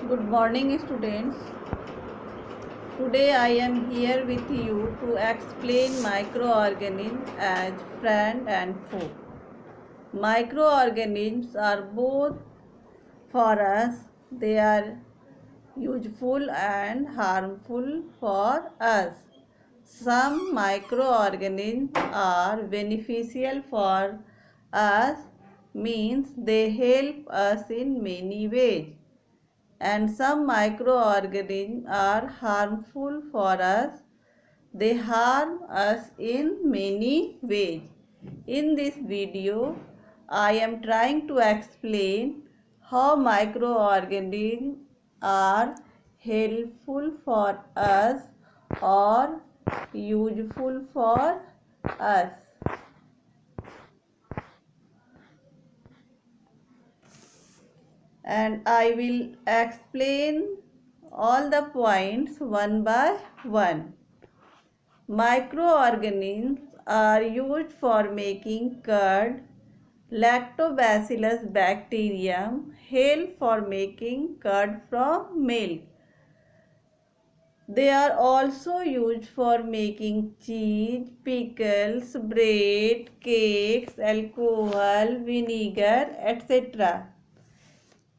Good morning, students. Today I am here with you to explain microorganisms as friend and foe. Microorganisms are both for us, they are useful and harmful for us. Some microorganisms are beneficial for us, means they help us in many ways, and some microorganisms are harmful for us. They harm us in many ways. In this video, I am trying to explain how microorganisms are helpful for us or useful for us. And I will explain all the points one by one. Microorganisms are used for making curd. Lactobacillus bacterium help for making curd from milk. They are also used for making cheese, pickles, bread, cakes, alcohol, vinegar, etc.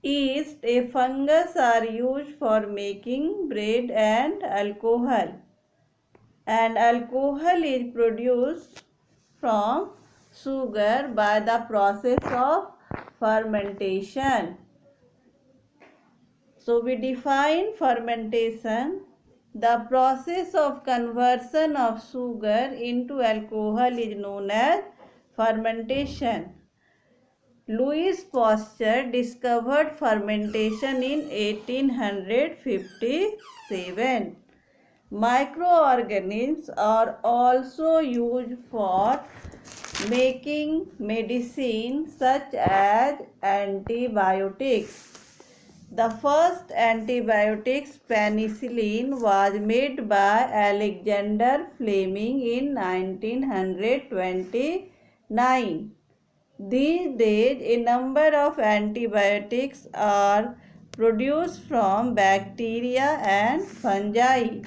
Yeast, a fungus, are used for making bread and alcohol. And alcohol is produced from sugar by the process of fermentation. So we define fermentation. The process of conversion of sugar into alcohol is known as fermentation. Louis Pasteur discovered fermentation in 1857. Microorganisms are also used for making medicine such as antibiotics. The first antibiotics, penicillin, was made by Alexander Fleming in 1929. These days, a number of antibiotics are produced from bacteria and fungi.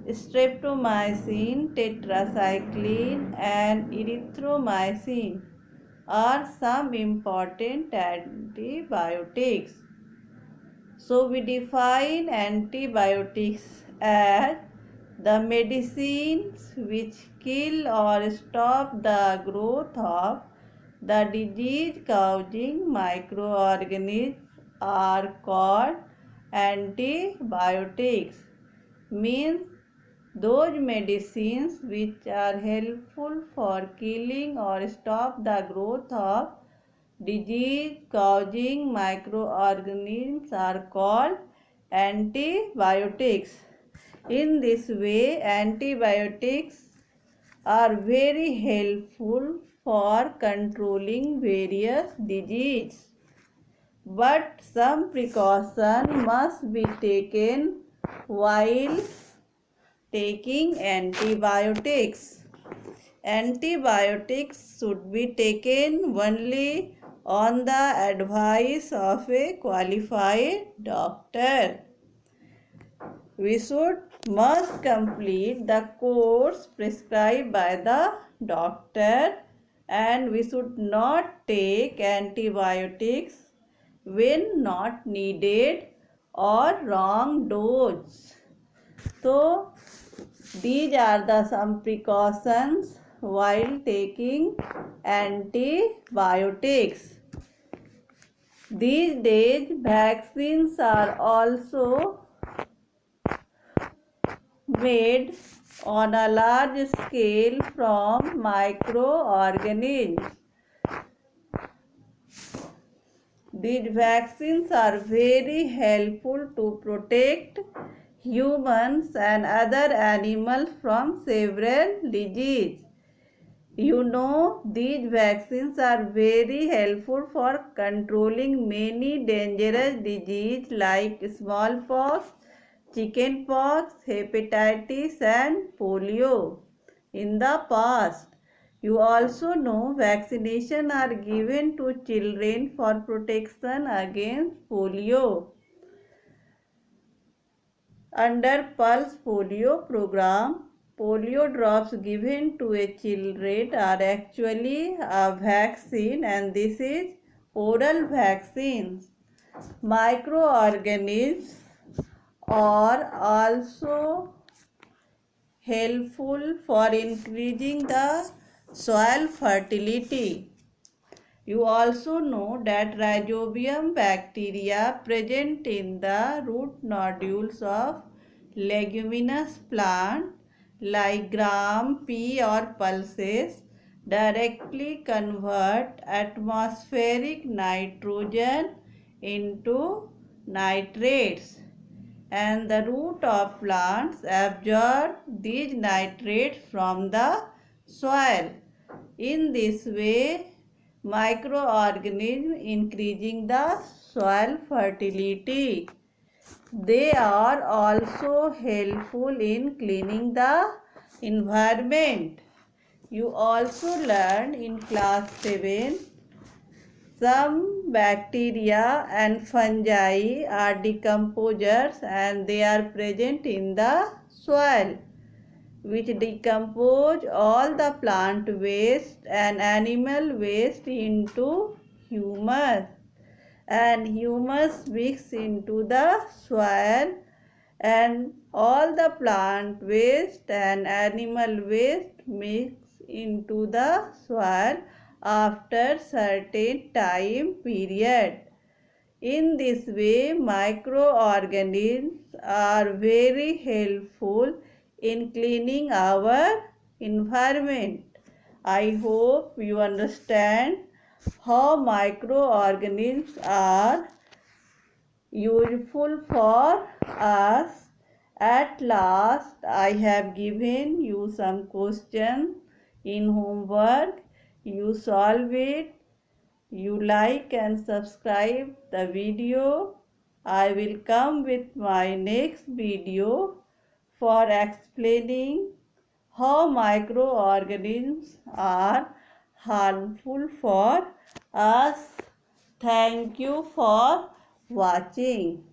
Streptomycin, tetracycline, and erythromycin are some important antibiotics. So we define antibiotics as the medicines which kill or stop the growth of the disease causing microorganisms are called antibiotics. Means those medicines which are helpful for killing or stop the growth of disease causing microorganisms are called antibiotics. In this way, antibiotics are very helpful for controlling various diseases. But some precaution must be taken while taking antibiotics. Antibiotics should be taken only on the advice of a qualified doctor. We must complete the course prescribed by the doctor, and we should not take antibiotics when not needed or wrong dose. So these are the some precautions while taking antibiotics. These days, vaccines are also made on a large scale from microorganisms. These vaccines are very helpful to protect humans and other animals from several diseases. You know, these vaccines are very helpful for controlling many dangerous diseases like smallpox, chickenpox, hepatitis, and polio. In the past, you also know vaccination are given to children for protection against polio. Under Pulse Polio program, polio drops given to a children are actually a vaccine, and this is oral vaccines. Microorganisms are also helpful for increasing the soil fertility. You also know that rhizobium bacteria present in the root nodules of leguminous plant like gram, pea or pulses directly convert atmospheric nitrogen into nitrates, and the root of plants absorb these nitrates from the soil. In this way, microorganisms increasing the soil fertility. They are also helpful in cleaning the environment. You also learned in class 7 some bacteria and fungi are decomposers, and they are present in the soil, which decompose all the plant waste and animal waste into humus, and humus mix into the soil, and all the plant waste and animal waste mix into the soil after certain time period. In this way, microorganisms are very helpful in cleaning our environment. I hope you understand how microorganisms are useful for us. At last, I have given you some questions in homework. You solve it. You like and subscribe the video. I will come with my next video for explaining how microorganisms are harmful for us. Thank you for watching.